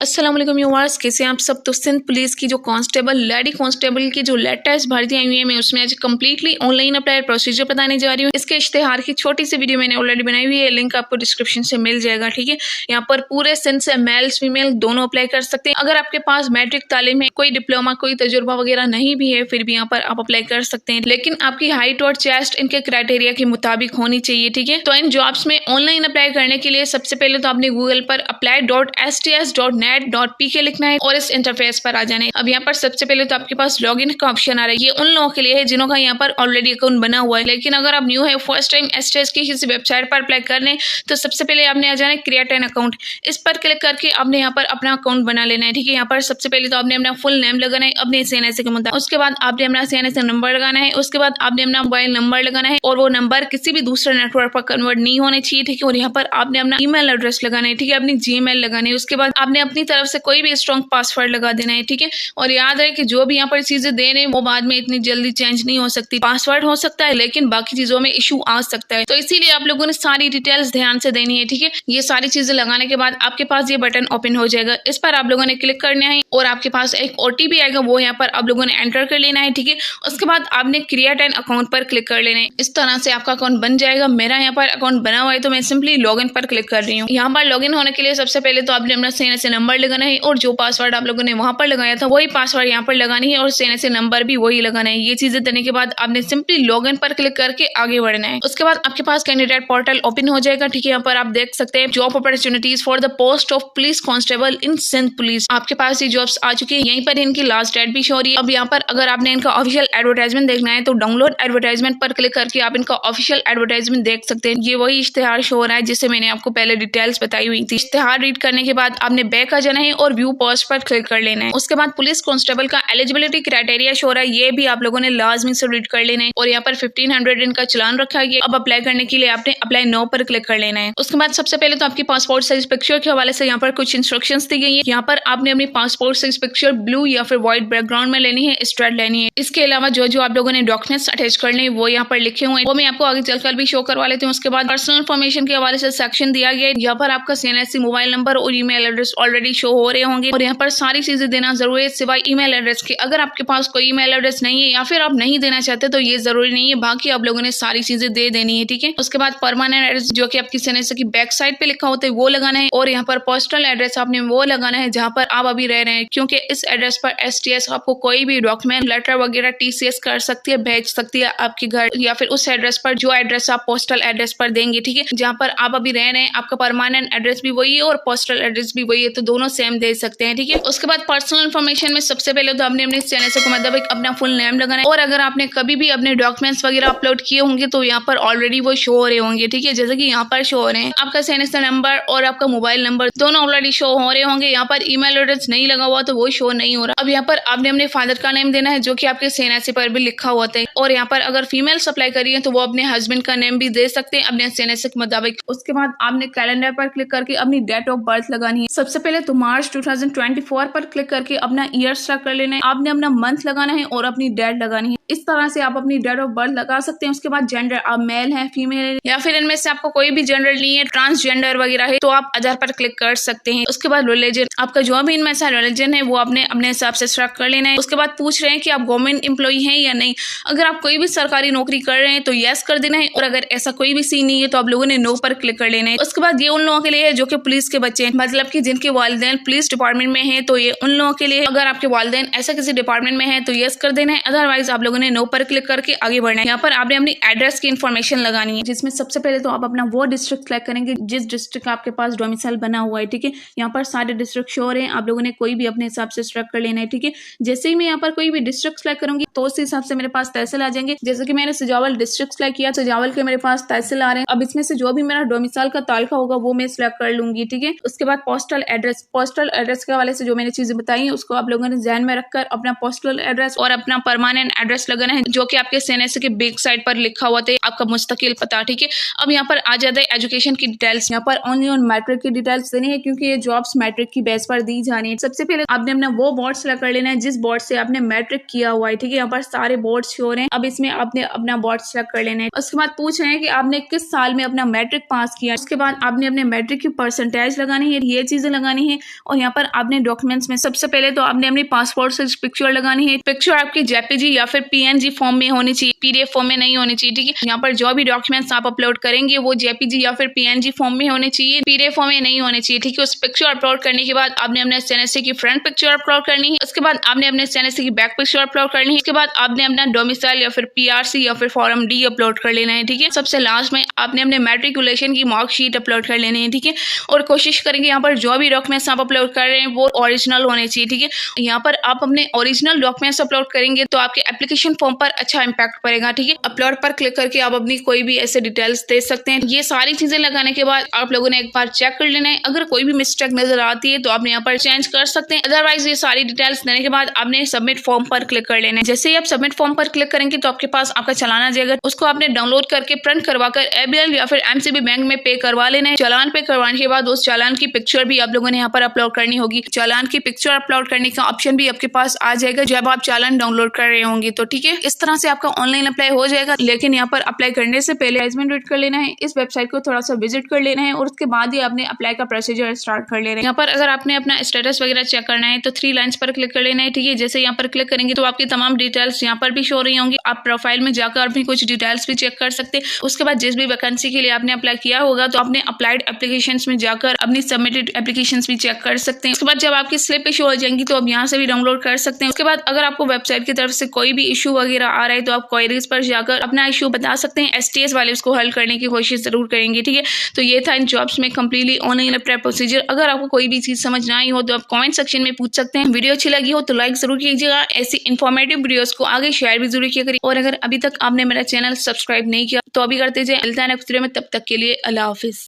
अस्सलाम वालेकुम व्यूअर्स, कैसे हैं आप सब। तो सिंध पुलिस की जो कांस्टेबल लेडी कांस्टेबल की जो लेटेस्ट भर्ती आई हुई है, मैं उसमें आज कंप्लीटली ऑनलाइन अप्लाई प्रोसीजर बताने जा रही हूँ। इसके इश्तेहार की छोटी सी वीडियो मैंने ऑलरेडी बनाई हुई है, लिंक आपको डिस्क्रिप्शन से मिल जाएगा। ठीक है, यहाँ पर पूरे सिंध से मेल्स फीमेल दोनों अप्लाई कर सकते हैं। अगर आपके पास मैट्रिक तालीम है, कोई डिप्लोमा कोई तजुर्बा वगैरह नहीं भी है, फिर भी यहाँ पर आप अप्लाई कर सकते हैं, लेकिन आपकी हाइट और चेस्ट इनके क्राइटेरिया के मुताबिक होनी चाहिए। ठीक है, तो इन जॉब्स में ऑनलाइन अप्लाई करने के लिए सबसे पहले तो आपने गूगल पर apply.sts.net.pk लिखना है और इस इंटरफेस पर आ जाना है। अब यहाँ पर सबसे पहले तो आपके पास लॉगिन का ऑप्शन आ रहा है। ये उन लोगों के लिए है जिनों का यहाँ पर ऑलरेडी अकाउंट बना हुआ है, लेकिन अगर आप न्यू है, फर्स्ट टाइम एसटीएस की किसी वेबसाइट पर अप्लाई करने, तो सबसे पहले आपने आ जाना है क्रिएट एन अकाउंट। इस पर क्लिक करके आपने यहाँ पर अपना अकाउंट बना लेना है। ठीक है, यहाँ पर सबसे पहले तो आपने अपना फुल नेम लगाना है अपने सीएनएसए के मुताबिक। उसके बाद आपने अपना सीएनएसए नंबर लगाना है। उसके बाद आपने अपना मोबाइल नंबर लगाना है और वो नंबर किसी भी दूसरे नेटवर्क पर कन्वर्ट नहीं होने चाहिए। ठीक है, और यहाँ पर आपने अपना ईमेल एड्रेस लगाना है। ठीक है, अपनी जीमेल लगानी है। उसके बाद आपने अपनी तरफ से कोई भी स्ट्रॉन्ग पासवर्ड लगा देना है। ठीक है, और याद रहे कि जो भी यहाँ पर चीजें दे रहे हैं वो बाद में इतनी जल्दी चेंज नहीं हो सकती। पासवर्ड हो सकता है लेकिन बाकी चीजों में इशू आ सकता है, तो इसीलिए आप लोगों ने सारी डिटेल्स ध्यान से देनी है। ठीक है, ये सारी चीजें लगाने के बाद आपके पास ये बटन ओपन हो जाएगा। इस पर आप लोगों ने क्लिक करना है और आपके पास एक ओटीपी आएगा, वो यहाँ पर आप लोगों ने एंटर कर लेना है। ठीक है, उसके बाद आपने क्रिएट एन अकाउंट पर क्लिक कर लेना है। इस तरह से आपका अकाउंट बन जाएगा। मेरा यहाँ पर अकाउंट बना हुआ है तो मैं सिंपली लॉगिन पर क्लिक कर रही हूँ। यहाँ पर लॉगिन होने के लिए सबसे पहले तो आपने अपना सीएनएसए नंबर लगाना है और जो पासवर्ड आप लोगों ने वहां पर लगाया था वही पासवर्ड यहाँ पर लगानी है और सीएनएसए नंबर भी वही लगाना है। ये चीजें देने के बाद आपने सिंपली लॉगिन पर क्लिक करके आगे बढ़ना है। उसके बाद आपके पास कैंडिडेट पोर्टल ओपन हो जाएगा। ठीक है, यहाँ पर आप देख सकते हैं job opportunities for the post of police constable in Sindh police. आपके पास ये जॉब्स आ चुकी है। यहीं पर इनकी लास्ट डेट भी शो हो रही है। अब यहाँ पर अगर आपने इनका ऑफिशियल एडवर्टाइजमेंट देखना है तो डाउनलोड एडवर्टाइजमेंट पर क्लिक करके आप इनका ऑफिशियल एडवर्टाइजमेंट देख सकते हैं। ये वही इश्तेहार शो हो रहा है जिससे मैंने आपको पहले डिटेल्स बताई हुई थी। इश्तेहार रीड करने के बाद आपने बैक आ जाना है और व्यू पोस्ट पर क्लिक कर लेना है। उसके बाद पुलिस कांस्टेबल का एलिजिबिलिटी क्राइटेरिया शो रहा है, ये भी आप लोगों ने लाजमी से रीड कर लेना है और यहाँ पर 1500 इनका चलान रखा है। अब अप्लाई करने के लिए आपने अप्लाई नो पर क्लिक कर लेना है। उसके बाद सबसे पहले तो आपकी पासपोर्ट साइज पिक्चर के हवाले से यहाँ पर कुछ इंस्ट्रक्शंस दी गई है। यहाँ पर आपने अपनी पासपोर्ट साइज पिक्चर ब्लू या फिर व्हाइट बैकग्राउंड में लेनी है, स्ट्रेट लेनी है। इसके अलावा जो जो आप लोगों ने डॉक्यूमेंट्स अटैच करने वो यहाँ पर लिखे हुए हैं, वो मैं आपको आगे चलकर भी शो करवा लेती हूँ। उसके बाद पर्सनल इन्फॉर्मेशन के हवाले से सेक्शन दिया गया है। यहाँ पर आपका सीएनएसए मोबाइल नंबर और ईमेल एड्रेस ऑलरेडी शो हो रहे होंगे और यहाँ पर सारी चीजें देना जरूरी है सिवाय ईमेल एड्रेस के। अगर आपके पास कोई ईमेल एड्रेस नहीं है या फिर आप नहीं देना चाहते तो ये जरूरी नहीं है, बाकी आप लोगों ने सारी चीजें दे देनी है। ठीक है, उसके बाद परमानेंट एड्रेस जो कि आपकी सीएनएसए की बैक साइड पे लिखा होता है वो लगाना है और यहाँ पर पोस्टल एड्रेस आपने वो लगाना है जहाँ पर आप अभी रह रहे हैं, क्योंकि इस एड्रेस पर एसटीएस आपको कोई भी डॉक्यूमेंट लेटर वगैरह टीसीएस कर सकती है, भेज सकती है आपके घर या फिर उस एड्रेस पर जो एड्रेस आप पोस्टल एड्रेस पर देंगे। ठीक है, जहाँ पर आप अभी रह रहे हैं आपका परमानेंट एड्रेस भी वही है और पोस्टल एड्रेस भी वही है, तो दोनों सेम दे सकते हैं। ठीक है, उसके बाद पर्सनल इन्फॉर्मेशन में सबसे पहले तो आपने अपने सीएनएसए को मतलब अपना फुल नेम लगाना है और अगर आपने कभी भी अपने डॉक्यूमेंट्स वगैरह अपलोड किए होंगे तो यहाँ पर ऑलरेडी वो शो हो रहे होंगे। ठीक है, जैसे कि यहाँ पर शो हो रहे हैं आपका सीएनएसए नंबर और आपका मोबाइल नंबर दोनों ऑलरेडी शो हो रहे होंगे। यहाँ पर ईमेल एड्रेस नहीं लगा हुआ तो वो शो नहीं हो रहा। अब यहाँ पर आपने अपने फादर का नेम देना है जो कि आपके सीएनएसए पर भी लिखा होता है और यहाँ पर अगर फीमेल्स अप्लाई करी है तो वो अपने हस्बैंड का नेम भी दे सकते हैं अपने सीएनएसए के मुताबिक। उसके बाद आपने कैलेंडर पर क्लिक करके अपनी डेट ऑफ बर्थ लगानी है। सबसे पहले तो मार्च 2024 पर क्लिक करके अपना ईयर सेलेक्ट कर लेना है। आपने अपना मंथ लगाना है और अपनी डेट लगानी है। इस तरह से आप अपनी डेट ऑफ बर्थ लगा सकते हैं। उसके बाद जेंडर, आप मेल हैं फीमेल है या फिर इनमें से आपको कोई भी जेंडर नहीं है, ट्रांसजेंडर वगैरह है, तो आप अदर पर क्लिक कर सकते हैं। उसके बाद रिलीजन, आपका जो भी इनमें से रिलीजन है वो आपने अपने हिसाब से सेलेक्ट कर लेना है। उसके बाद पूछ रहे हैं कि आप गवर्नमेंट एम्प्लॉई हैं या नहीं। अगर आप कोई भी सरकारी नौकरी कर रहे हैं तो यस कर देना है और अगर ऐसा कोई भी सीन नहीं है तो आप लोगों ने नो पर क्लिक कर लेना है। उसके बाद ये उन लोगों के लिए है जो कि पुलिस के बच्चे हैं, मतलब कि जिनके वालिदैन पुलिस डिपार्टमेंट में है, तो ये उन लोगों के लिए। अगर आपके वालिदैन ऐसा किसी डिपार्टमेंट में है तो यस कर देना है, अदरवाइज आप लोगों ने नो पर क्लिक करके आगे बढ़ना है। यहाँ पर आपने अपनी एड्रेस की इन्फॉर्मेशन लगानी है, जिसमें सबसे पहले तो आप अपना वो डिस्ट्रिक्ट सेलेक्ट करेंगे जिस डिस्ट्रिक्ट का आपके पास डोमिसाइल बना हुआ है। ठीक है, यहाँ पर सारे डिस्ट्रिक्ट शो रहे हैं, आप लोगों ने कोई भी अपने हिसाब से सेलेक्ट कर लेना है। ठीक है, जैसे ही मैं यहाँ पर कोई भी डिस्ट्रिक्ट सेलेक्ट करूंगी तो उस हिसाब से मेरे पास तहसील आ जाएंगे। जैसे कि मैंने सजावल डिस्ट्रिक्ट सेलेक्ट किया, सजावल के मेरे पास तहसील आ रहे हैं। अब इसमें से जो भी मेरा डोमिसाइल का तालुका होगा वो मैं सिलेक्ट कर लूंगी। ठीक है, उसके बाद पोस्टल एड्रेस के हवाले से जो मैंने चीजें बताई है उसको आप लोगों ने ध्यान में रखकर अपना पोस्टल एड्रेस और अपना परमानेंट एड्रेस लगाना है जो कि आपके सीएनएसए के बैक साइड पर लिखा हुआ था आपका मुस्तकिल पता, ठीक है। अब यहाँ पर आ जाता है एजुकेशन की डिटेल्स। यहाँ पर ओनली ऑन मैट्रिक की डिटेल्स देनी है क्योंकि ये जॉब्स मैट्रिक की बेस पर दी जानी है। सबसे पहले आपने अपना वो बोर्ड सेलेक्ट कर लेना है जिस बोर्ड से आपने मैट्रिक किया हुआ है, ठीक है। यहाँ पर सारे बोर्ड शो रहे हैं। अब इसमें आपने अपना बोर्ड सेलेक्ट कर लेना है। उसके बाद पूछ रहे हैं कि आपने किस साल में अपना मैट्रिक पास किया। उसके बाद आपने अपने मैट्रिक की परसेंटेज लगानी है, ये चीजें लगानी है। और यहाँ पर आपने डॉक्यूमेंट्स में सबसे पहले तो आपने अपनी पासपोर्ट साइज पिक्चर लगानी है। पिक्चर आपकी जेपीजी या फिर पीएनजी फॉर्म में होनी चाहिए, पीडीएफ फॉर्म में नहीं होनी चाहिए, ठीक है। यहाँ पर जो भी डॉक्यूमेंट्स आप अपलोड करेंगे वो जेपीजी या फिर पीएनजी फॉर्म में होने चाहिए, पीडीएफ फॉर्म में नहीं होने चाहिए, ठीक है। उस पिक्चर अपलोड करने के बाद आपने अपने सीएनएसए की फ्रंट पिक्चर अपलोड करनी है। उसके बाद आपने अपने सीएनएसए की बैक पिक्चर अपलोड करनी है। उसके बाद आपने अपना डोमिसाइल या फिर पीआरसी या फिर फॉर्म डी अपलोड कर लेना है, ठीक है। सबसे लास्ट में आपने अपने मैट्रिकुलेशन की मार्कशीट अपलोड कर लेनी है, ठीक है। और कोशिश करेंगे यहाँ पर जो भी डॉक्यूमेंट्स आप अपलोड कर रहे हैं वो ओरिजिनल होने चाहिए, ठीक है। यहाँ पर आप अपने ओरिजिनल डॉक्यूमेंट्स अपलोड करेंगे तो आपके एप्लीकेशन फॉर्म पर अच्छा इंपैक्ट पड़ेगा, ठीक है। अपलोड पर क्लिक करके आप अपनी कोई भी ऐसे डिटेल्स दे सकते हैं। ये सारी चीजें लगाने के बाद आप लोगों ने एक बार चेक कर लेना है। अगर कोई भी मिस्टेक नजर आती है तो आपने यहाँ पर चेंज कर सकते हैं। अदरवाइज ये सारी डिटेल्स देने के बाद आपने सबमिट फॉर्म पर क्लिक कर लेना है। जैसे ही आप सबमिट फॉर्म पर क्लिक करेंगे तो आपके पास आपका चालान आ जाएगा। उसको आपने डाउनलोड करके प्रिंट करवाकर एबीएल या फिर एमसीबी बैंक में पे करवा लेना है। चालान पे करवाने के बाद उस चालान की पिक्चर भी आप लोगों ने यहाँ पर अपलोड करनी होगी। चालान की पिक्चर अपलोड करने का ऑप्शन भी आपके पास आ जाएगा जब आप चालान डाउनलोड कर रहे होंगे, तो ठीक है। इस तरह से आपका ऑनलाइन अप्लाई हो जाएगा। लेकिन यहाँ पर अप्लाई करने से पहले एडवर्टाइजमेंट रीड कर लेना है, इस वेबसाइट को थोड़ा सा विजिट कर लेना है और उसके बाद ही आपने अप्लाई का प्रोसीजर स्टार्ट कर लेना है। यहाँ पर अगर आपने अपना स्टेटस वगैरह चेक करना है तो 3 लाइंस पर क्लिक कर लेना है, ठीक है। जैसे यहाँ पर क्लिक करेंगे तो आपकी तमाम डिटेल्स यहाँ पर भी शो रही होंगी। आप प्रोफाइल में जाकर अपनी कुछ डिटेल्स भी चेक कर सकते हैं। उसके बाद जिस भी वैकेंसी के लिए आपने अप्लाई किया होगा तो आपने अप्लाइड एप्लीकेशंस में जाकर अपनी सबमिटेड एप्लीकेशंस भी चेक कर सकते हैं। उसके बाद जब आपकी स्लिप इशू हो जाएंगी तो आप यहाँ से भी डाउनलोड कर सकते हैं। उसके बाद अगर आपको वेबसाइट की तरफ से कोई भी इशू वगैरह आ रहा है तो आप क्वेरीज पर जाकर अपना इशू बता सकते हैं। एसटीएस वाले उसको हल करने की कोशिश जरूर करेंगे, ठीक है। तो ये था इन जॉब्स में कंप्लीटली ऑनलाइन अप्लाई प्रोसीजर। अगर आपको कोई भी चीज समझ ना आई हो तो आप कमेंट सेक्शन में पूछ सकते हैं। वीडियो अच्छी लगी हो तो लाइक जरूर कीजिएगा। ऐसी इन्फॉर्मेटिव वीडियोस को आगे शेयर भी जरूर किया करिए। और अगर अभी तक आपने मेरा चैनल सब्सक्राइब नहीं किया तो अभी करते जाए। मिलता है नेक्स्ट वीडियो में, तब तक के लिए अल्लाह हाफिज।